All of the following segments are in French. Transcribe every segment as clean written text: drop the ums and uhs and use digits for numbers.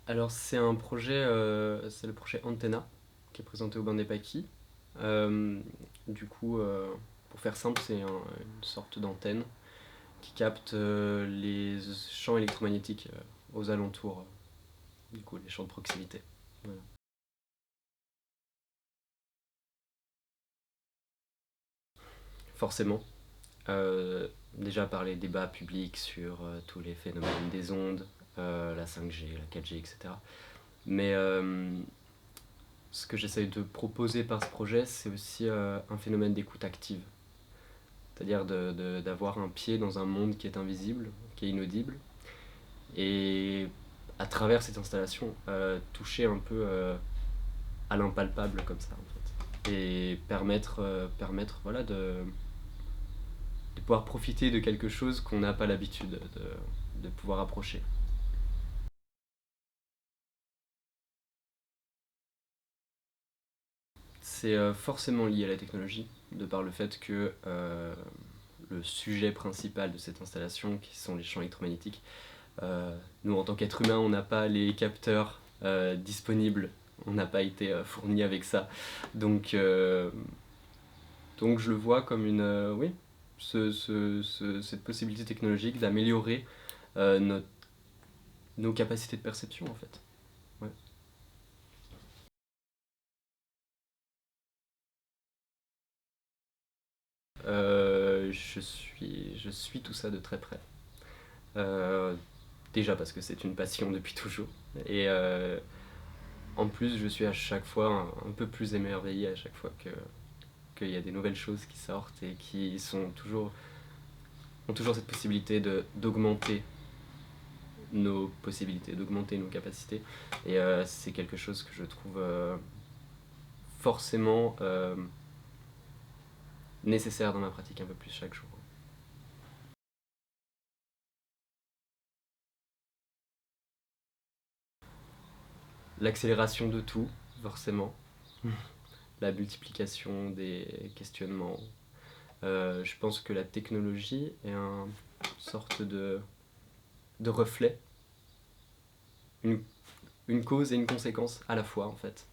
Alors c'est le projet Antenna qui est présenté au Bain des Paquis. Du coup, pour faire simple, c'est une sorte d'antenne qui capte les champs électromagnétiques aux alentours, du coup les champs de proximité. Voilà. Forcément, déjà par les débats publics sur tous les phénomènes des ondes, la 5G, la 4G, etc. Mais ce que j'essaye de proposer par ce projet, c'est aussi un phénomène d'écoute active. C'est-à-dire d'avoir un pied dans un monde qui est invisible, qui est inaudible, et à travers cette installation, toucher un peu à l'impalpable comme ça, en fait. Et permettre voilà, de pouvoir profiter de quelque chose qu'on n'a pas l'habitude de pouvoir approcher. C'est forcément lié à la technologie, de par le fait que le sujet principal de cette installation, qui sont les champs électromagnétiques, nous, en tant qu'êtres humains, on n'a pas les capteurs disponibles, on n'a pas été fournis avec ça. Donc, euh, donc je le vois comme oui, cette possibilité technologique d'améliorer nos, nos capacités de perception, en fait. Ouais. Je suis tout ça de très près. Euh, Déjà parce que c'est une passion depuis toujours. Et en plus, je suis à chaque fois un peu plus émerveillé à chaque fois qu'il y a des nouvelles choses qui sortent et qui ont toujours cette possibilité d'augmenter nos possibilités, d'augmenter nos capacités. Et c'est quelque chose que je trouve forcément nécessaire dans ma pratique un peu plus chaque jour. L'accélération de tout, forcément. La multiplication des questionnements. Je pense que la technologie est une sorte de reflet, une, une cause et une conséquence à la fois en fait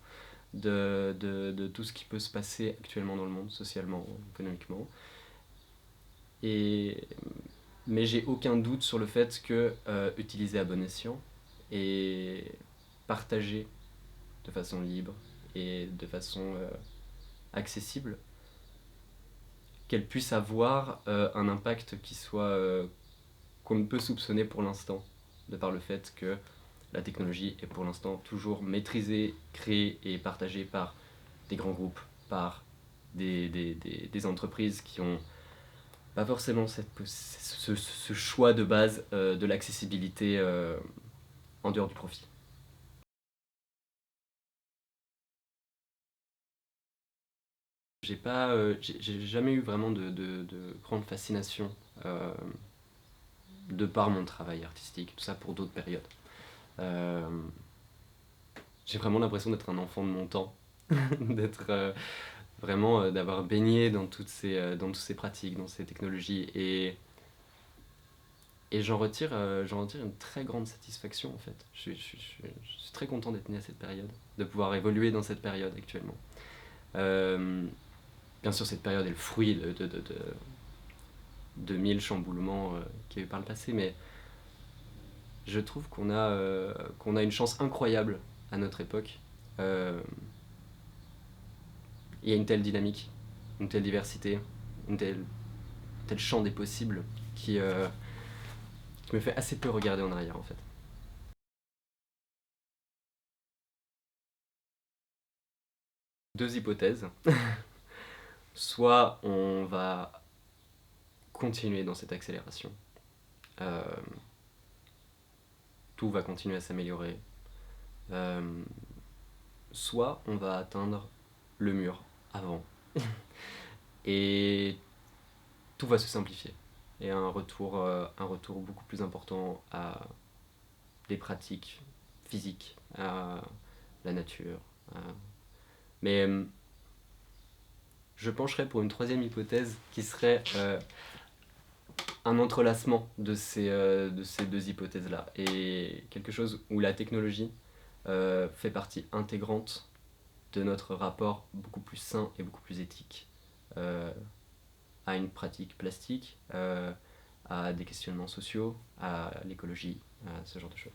de tout ce qui peut se passer actuellement dans le monde, socialement, économiquement. Et, mais j'ai aucun doute sur le fait que utiliser à bon escient et partager de façon libre et de façon accessible, qu'elle puisse avoir un impact qui soit qu'on ne peut soupçonner pour l'instant, de par le fait que la technologie est pour l'instant toujours maîtrisée, créée et partagée par des grands groupes, par des entreprises qui ont pas forcément ce choix de base de l'accessibilité en dehors du profit. J'ai jamais eu vraiment de grande fascination euh, de par mon travail artistique, tout ça pour d'autres périodes. Euh, j'ai vraiment l'impression d'être un enfant de mon temps, d'être vraiment d'avoir baigné dans toutes ces pratiques, dans ces technologies et j'en retire une très grande satisfaction en fait. Je suis très content d'être né à cette période, de pouvoir évoluer dans cette période actuellement. Euh, Bien sûr, cette période est le fruit de mille chamboulements qu'il y a eu par le passé, mais je trouve qu'on a une chance incroyable à notre époque. Euh, Il y a une telle dynamique, une telle diversité, une telle, tel champ des possibles qui me fait assez peu regarder en arrière en fait. Deux hypothèses. Soit on va continuer dans cette accélération, euh, tout va continuer à s'améliorer, euh, soit on va atteindre le mur avant et tout va se simplifier et un retour beaucoup plus important à des pratiques physiques, à la nature. Mais je pencherais pour une troisième hypothèse qui serait un entrelacement de ces deux hypothèses-là, et quelque chose où la technologie fait partie intégrante de notre rapport beaucoup plus sain et beaucoup plus éthique euh, à une pratique plastique, à des questionnements sociaux, à l'écologie, à ce genre de choses.